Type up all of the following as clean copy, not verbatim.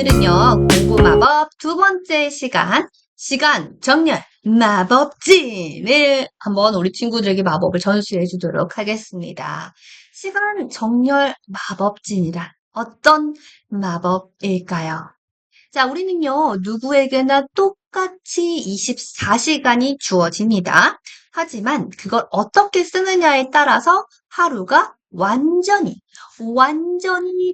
오늘은요, 공부 마법 두 번째 시간 정렬 마법진을 한번 우리 친구들에게 마법을 전수해 주도록 하겠습니다. 시간 정렬 마법진이란 어떤 마법일까요? 자, 우리는요, 누구에게나 똑같이 24시간이 주어집니다. 하지만 그걸 어떻게 쓰느냐에 따라서 하루가 완전히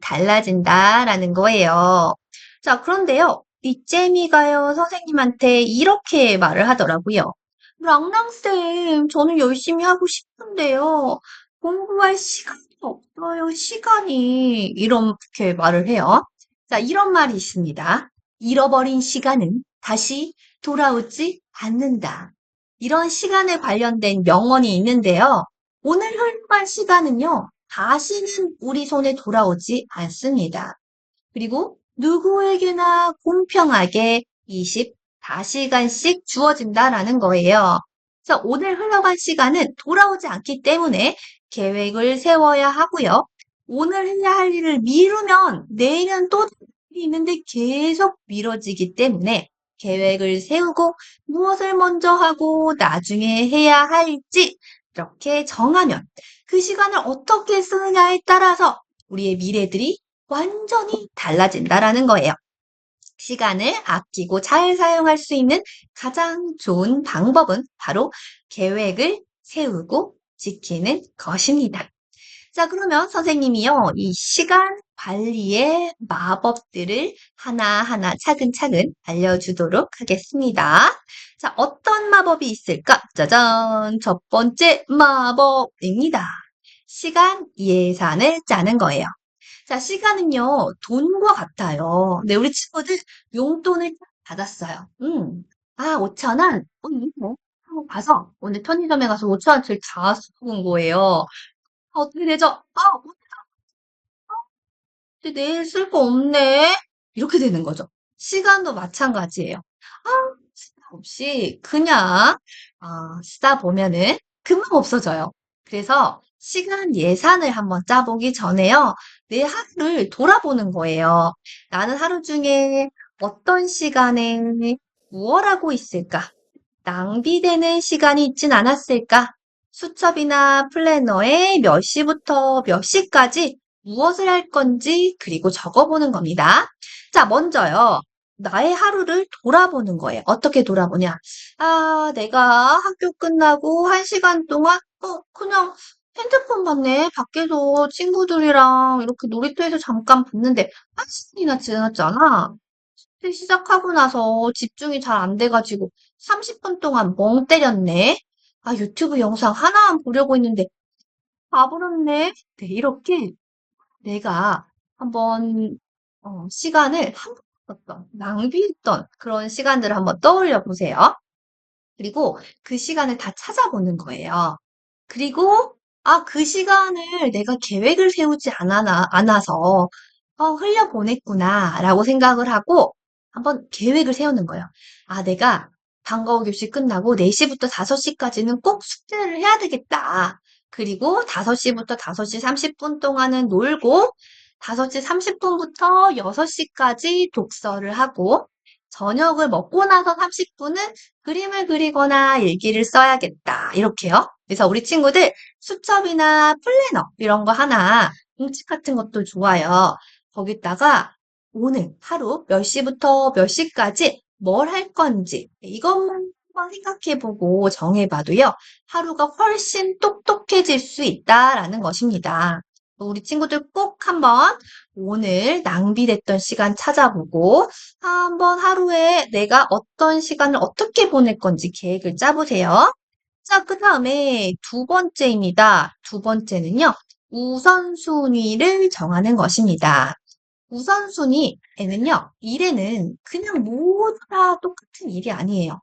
달라진다라는 거예요. 자, 그런데요, 이 잼이가요, 선생님한테 이렇게 말을 하더라고요. 랑랑쌤, 저는 열심히 하고 싶은데요. 공부할 시간이 없어요, 시간이. 이렇게 말을 해요. 자, 이런 말이 있습니다. 잃어버린 시간은 다시 돌아오지 않는다. 이런 시간에 관련된 명언이 있는데요. 오늘 흘러간 시간은요, 다시는 우리 손에 돌아오지 않습니다. 그리고 누구에게나 공평하게 24시간씩 주어진다라는 거예요. 그래서 오늘 흘러간 시간은 돌아오지 않기 때문에 계획을 세워야 하고요. 오늘 해야 할 일을 미루면 내일은 또 일이 있는데 계속 미뤄지기 때문에 계획을 세우고 무엇을 먼저 하고 나중에 해야 할지 이렇게 정하면 그 시간을 어떻게 쓰느냐에 따라서 우리의 미래들이 완전히 달라진다라는 거예요. 시간을 아끼고 잘 사용할 수 있는 가장 좋은 방법은 바로 계획을 세우고 지키는 것입니다. 자, 그러면 선생님이요, 이 시간 관리의 마법들을 하나하나 차근차근 알려주도록 하겠습니다. 자, 어떤 마법이 있을까? 짜잔! 첫 번째 마법입니다. 시간 예산을 짜는 거예요. 자, 시간은요, 돈과 같아요. 네, 우리 친구들 용돈을 받았어요. 5천 원? 이거 한번 가서 오늘 편의점에 가서 5천 원치를 다 써본 거예요. 어떻게 되죠? 근데 내일 쓸 거 없네? 이렇게 되는 거죠. 시간도 마찬가지예요. 시간 없이 그냥 쓰다 보면은 금방 없어져요. 그래서 시간 예산을 한번 짜보기 전에요. 내 하루를 돌아보는 거예요. 나는 하루 중에 어떤 시간에 무엇 하고 있을까? 낭비되는 시간이 있진 않았을까? 수첩이나 플래너에 몇 시부터 몇 시까지 무엇을 할 건지 그리고 적어보는 겁니다. 자, 먼저요. 나의 하루를 돌아보는 거예요. 어떻게 돌아보냐? 내가 학교 끝나고 1시간 동안 그냥 핸드폰 봤네. 밖에서 친구들이랑 이렇게 놀이터에서 잠깐 봤는데 1시간이나 지났잖아. 시작하고 나서 집중이 잘 안 돼가지고 30분 동안 멍 때렸네. 유튜브 영상 하나만 보려고 했는데 봐버렸네. 네, 이렇게 내가 한번 시간을 한번 썼던, 낭비했던 그런 시간들을 한번 떠올려 보세요. 그리고 그 시간을 다 찾아보는 거예요. 그리고 그 시간을 내가 계획을 세우지 않아서 흘려보냈구나 라고 생각을 하고 한번 계획을 세우는 거예요. 내가 방과후 교실 끝나고 4시부터 5시까지는 꼭 숙제를 해야 되겠다. 그리고 5시부터 5시 30분 동안은 놀고 5시 30분부터 6시까지 독서를 하고 저녁을 먹고 나서 30분은 그림을 그리거나 일기를 써야겠다. 이렇게요. 그래서 우리 친구들 수첩이나 플래너 이런 거 하나 공책 같은 것도 좋아요. 거기다가 오늘 하루 몇 시부터 몇 시까지 뭘 할 건지 이것만 한번 생각해보고 정해봐도요. 하루가 훨씬 똑똑해질 수 있다라는 것입니다. 우리 친구들 꼭 한번 오늘 낭비됐던 시간 찾아보고 한번 하루에 내가 어떤 시간을 어떻게 보낼 건지 계획을 짜보세요. 자, 그 다음에 두 번째입니다. 두 번째는요, 우선순위를 정하는 것입니다. 우선순위에는요, 일에는 그냥 모두 다 똑같은 일이 아니에요.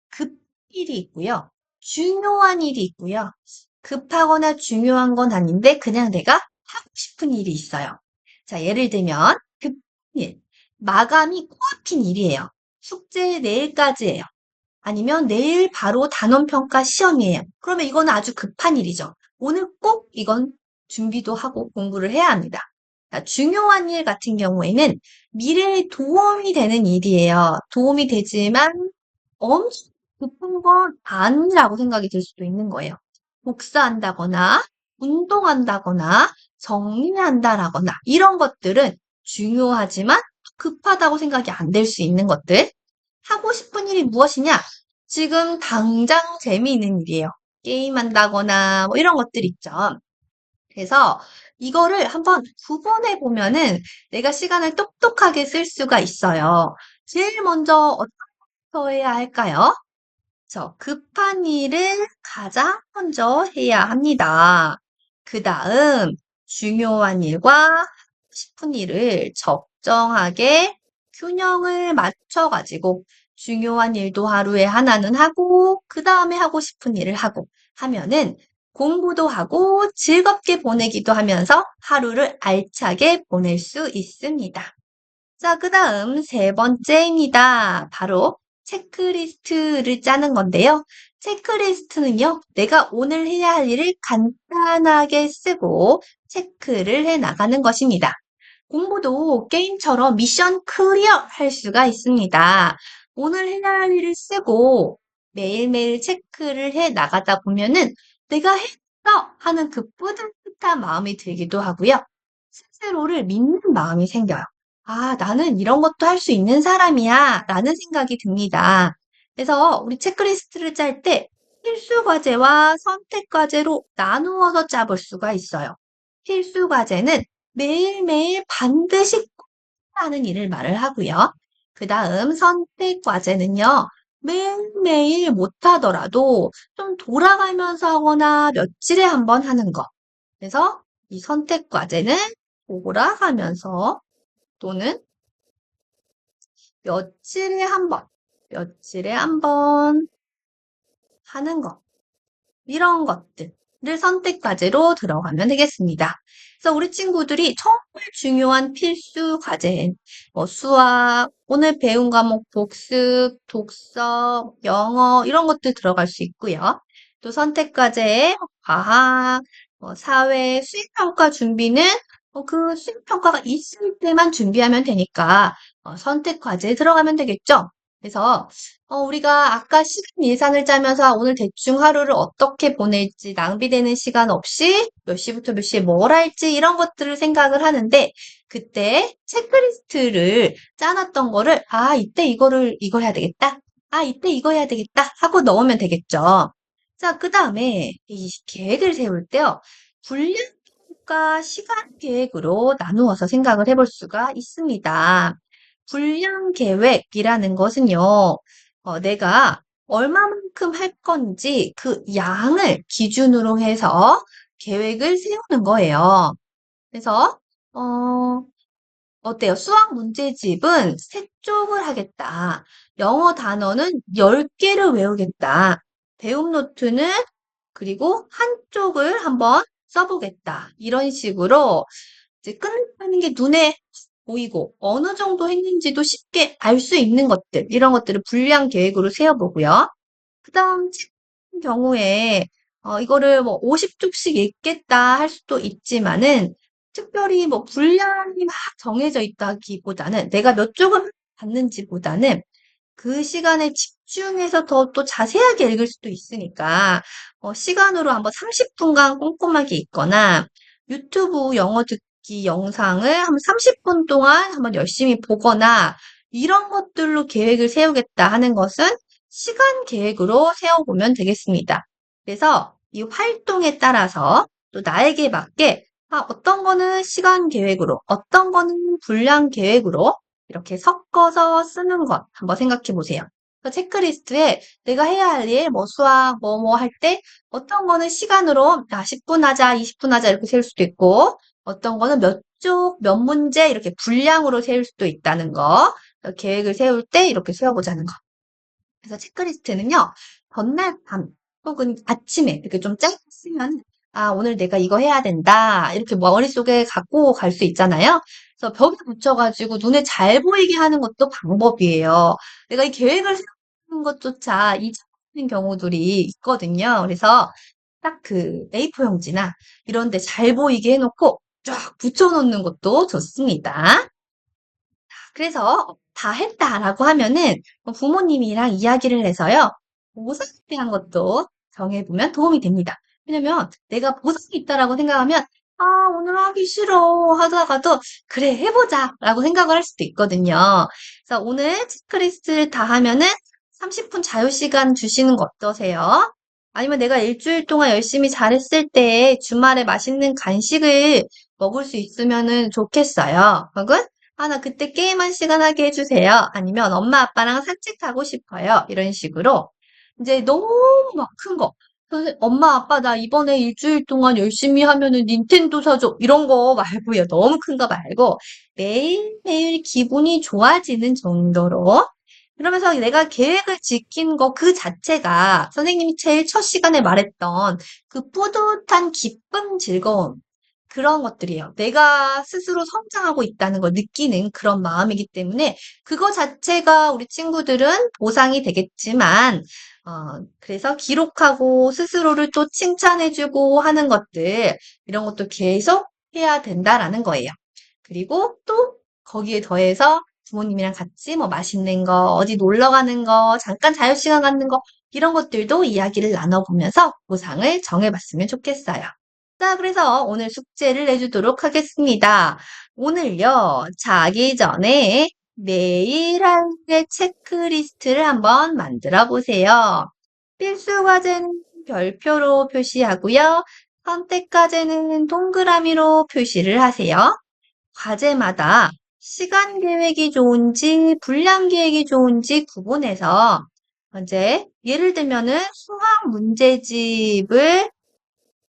급 일이 있고요. 중요한 일이 있고요. 급하거나 중요한 건 아닌데 그냥 내가 하고 싶은 일이 있어요. 자, 예를 들면 급일, 마감이 코앞인 일이에요. 숙제 내일까지예요. 아니면 내일 바로 단원평가 시험이에요. 그러면 이거는 아주 급한 일이죠. 오늘 꼭 이건 준비도 하고 공부를 해야 합니다. 자, 중요한 일 같은 경우에는 미래에 도움이 되는 일이에요. 도움이 되지만 엄청 급한 건 아니라고 생각이 들 수도 있는 거예요. 복사한다거나, 운동한다거나, 정리한다라거나, 이런 것들은 중요하지만 급하다고 생각이 안 될 수 있는 것들. 하고 싶은 일이 무엇이냐? 지금 당장 재미있는 일이에요. 게임한다거나, 뭐 이런 것들 있죠. 그래서 이거를 한번 구분해 보면은 내가 시간을 똑똑하게 쓸 수가 있어요. 제일 먼저 어떻게 해야 할까요? 급한 일을 가장 먼저 해야 합니다. 그 다음, 중요한 일과 하고 싶은 일을 적정하게 균형을 맞춰가지고, 중요한 일도 하루에 하나는 하고, 그 다음에 하고 싶은 일을 하고 하면은 공부도 하고 즐겁게 보내기도 하면서 하루를 알차게 보낼 수 있습니다. 자, 그 다음 세 번째입니다. 바로 체크리스트를 짜는 건데요. 체크리스트는요, 내가 오늘 해야 할 일을 간단하게 쓰고 체크를 해 나가는 것입니다. 공부도 게임처럼 미션 클리어 할 수가 있습니다. 오늘 해야 할 일을 쓰고 매일매일 체크를 해 나가다 보면은 내가 했어 하는 그 뿌듯한 마음이 들기도 하고요. 스스로를 믿는 마음이 생겨요. 아, 나는 이런 것도 할 수 있는 사람이야. 라는 생각이 듭니다. 그래서 우리 체크리스트를 짤 때 필수 과제와 선택 과제로 나누어서 짜볼 수가 있어요. 필수 과제는 매일매일 반드시 꼭 하는 일을 말을 하고요. 그 다음 선택 과제는요. 매일매일 못하더라도 좀 돌아가면서 하거나 며칠에 한 번 하는 거. 그래서 이 선택 과제는 돌아가면서 또는 며칠에 한 번, 며칠에 한 번 하는 거. 이런 것들을 선택 과제로 들어가면 되겠습니다. 그래서 우리 친구들이 정말 중요한 필수 과제, 뭐 수학, 오늘 배운 과목 복습, 독서, 영어 이런 것들 들어갈 수 있고요. 또 선택 과제에 과학, 사회, 수행평가 준비는 그 수행평가가 있을 때만 준비하면 되니까 선택 과제에 들어가면 되겠죠. 그래서 우리가 아까 시간 예산을 짜면서 오늘 대충 하루를 어떻게 보낼지 낭비되는 시간 없이 몇 시부터 몇 시에 뭘 할지 이런 것들을 생각을 하는데 그때 체크리스트를 짜놨던 거를 아, 이때 이걸 해야 되겠다. 아, 이때 이거 해야 되겠다 하고 넣으면 되겠죠. 자, 그 다음에 이 계획을 세울 때요. 분량 계획과 시간 계획으로 나누어서 생각을 해볼 수가 있습니다. 분량 계획이라는 것은요, 내가 얼마만큼 할 건지 그 양을 기준으로 해서 계획을 세우는 거예요. 그래서, 어때요? 수학 문제집은 세 쪽을 하겠다. 영어 단어는 10개를 외우겠다. 배움 노트는 그리고 한쪽을 한번 써보겠다. 이런 식으로 이제 끝나는 게 눈에 보이고 어느 정도 했는지도 쉽게 알 수 있는 것들, 이런 것들을 분량 계획으로 세워보고요. 그 다음 경우에 이거를 뭐 50쪽씩 읽겠다 할 수도 있지만은 특별히 뭐 분량이 막 정해져 있다기보다는 내가 몇 쪽을 봤는지보다는 그 시간에 집중해서 더 또 자세하게 읽을 수도 있으니까 시간으로 한번 30분간 꼼꼼하게 읽거나 유튜브 영어 듣기 영상을 한 30분 동안 한번 열심히 보거나 이런 것들로 계획을 세우겠다 하는 것은 시간 계획으로 세워보면 되겠습니다. 그래서 이 활동에 따라서 또 나에게 맞게 어떤 거는 시간 계획으로, 어떤 거는 분량 계획으로 이렇게 섞어서 쓰는 것 한번 생각해 보세요. 그 체크리스트에 내가 해야 할 일, 뭐 수학, 뭐 할 때 어떤 거는 시간으로 10분 하자, 20분 하자 이렇게 세울 수도 있고 어떤 거는 몇 쪽, 몇 문제 이렇게 분량으로 세울 수도 있다는 거. 계획을 세울 때 이렇게 세워보자는 거. 그래서 체크리스트는요, 전날 밤 혹은 아침에 이렇게 좀 짧게 쓰면, 아, 오늘 내가 이거 해야 된다. 이렇게 머릿속에 갖고 갈 수 있잖아요. 그래서 벽에 붙여가지고 눈에 잘 보이게 하는 것도 방법이에요. 내가 이 계획을 세우는 것조차 잊어버리는 경우들이 있거든요. 그래서 딱 그 A4 용지나 이런 데 잘 보이게 해놓고 쫙 붙여놓는 것도 좋습니다. 그래서 다 했다라고 하면은 부모님이랑 이야기를 해서요. 보상에 대한 것도 정해보면 도움이 됩니다. 왜냐면 내가 보상이 있다라고 생각하면 아, 오늘 하기 싫어 하다가도 그래, 해보자 라고 생각을 할 수도 있거든요. 그래서 오늘 체크리스트를 다 하면은 30분 자유시간 주시는 거 어떠세요? 아니면 내가 일주일 동안 열심히 잘했을 때 주말에 맛있는 간식을 먹을 수 있으면은 좋겠어요. 혹은 아, 나 그때 게임 한 시간 하게 해주세요. 아니면 엄마 아빠랑 산책 가고 싶어요. 이런 식으로. 이제 너무 막 큰 거. 엄마 아빠 나 이번에 일주일 동안 열심히 하면은 닌텐도 사줘. 이런 거 말고요. 너무 큰 거 말고 매일매일 기분이 좋아지는 정도로. 그러면서 내가 계획을 지킨 거 그 자체가 선생님이 제일 첫 시간에 말했던 그 뿌듯한 기쁨, 즐거움. 그런 것들이에요. 내가 스스로 성장하고 있다는 걸 느끼는 그런 마음이기 때문에 그거 자체가 우리 친구들은 보상이 되겠지만, 그래서 기록하고 스스로를 또 칭찬해주고 하는 것들, 이런 것도 계속 해야 된다라는 거예요. 그리고 또 거기에 더해서 부모님이랑 같이 뭐 맛있는 거, 어디 놀러 가는 거, 잠깐 자유시간 갖는 거, 이런 것들도 이야기를 나눠보면서 보상을 정해봤으면 좋겠어요. 자, 그래서 오늘 숙제를 내주도록 하겠습니다. 오늘요, 자기 전에 매일 하루의 체크리스트를 한번 만들어 보세요. 필수 과제는 별표로 표시하고요. 선택 과제는 동그라미로 표시를 하세요. 과제마다 시간 계획이 좋은지 분량 계획이 좋은지 구분해서 이제 예를 들면은 수학 문제집을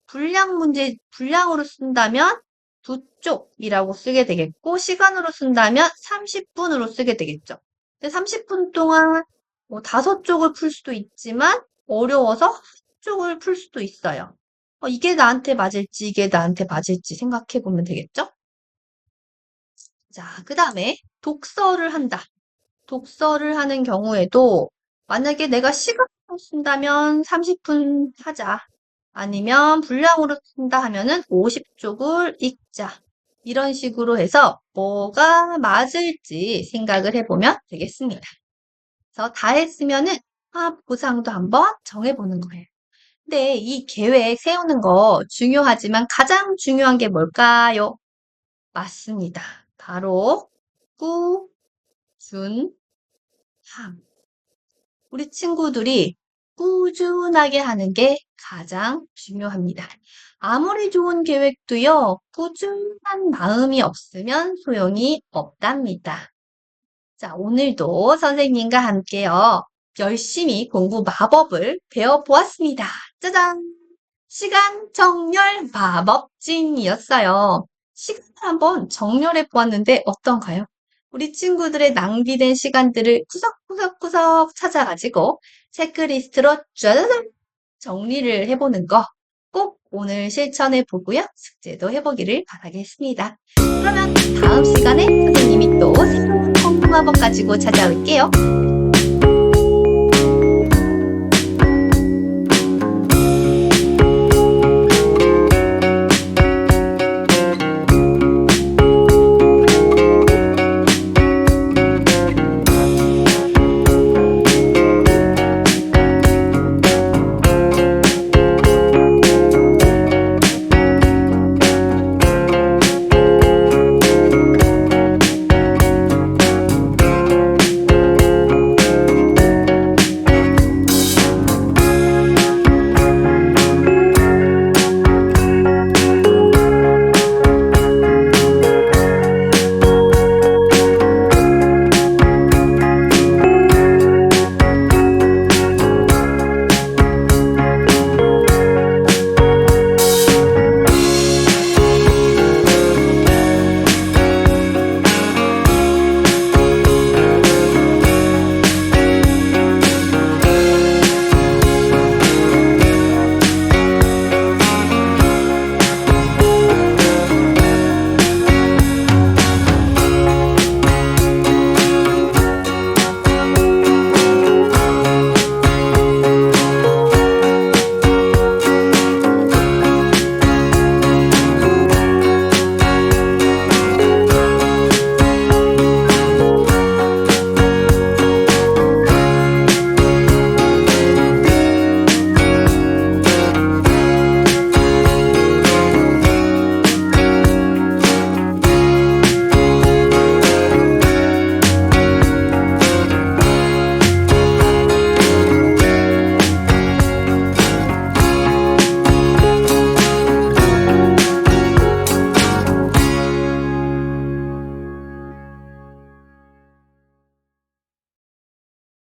분량으로 쓴다면 두 쪽이라고 쓰게 되겠고, 시간으로 쓴다면 30분으로 쓰게 되겠죠. 근데 30분 동안 뭐 5쪽을 풀 수도 있지만, 어려워서 한 쪽을 풀 수도 있어요. 이게 나한테 맞을지, 이게 나한테 맞을지 생각해 보면 되겠죠? 자, 그 다음에 독서를 한다. 독서를 하는 경우에도 만약에 내가 시간으로 쓴다면 30분 하자. 아니면 분량으로 쓴다 하면은 50쪽을 읽자. 이런 식으로 해서 뭐가 맞을지 생각을 해보면 되겠습니다. 그래서 다 했으면은 보상도 한번 정해보는 거예요. 근데 이 계획 세우는 거 중요하지만 가장 중요한 게 뭘까요? 맞습니다. 바로 꾸준함. 우리 친구들이 꾸준하게 하는 게 가장 중요합니다. 아무리 좋은 계획도요, 꾸준한 마음이 없으면 소용이 없답니다. 자, 오늘도 선생님과 함께요, 열심히 공부 마법을 배워보았습니다. 짜잔! 시간 정렬 마법진이었어요. 시간을 한번 정렬해 보았는데 어떤가요? 우리 친구들의 낭비된 시간들을 구석구석구석 찾아가지고 체크리스트로 짜자잔 정리를 해보는 거 꼭 오늘 실천해 보고요. 숙제도 해보기를 바라겠습니다. 그러면 다음 시간에 선생님이 또 새로운 공부 마법 가지고 찾아올게요.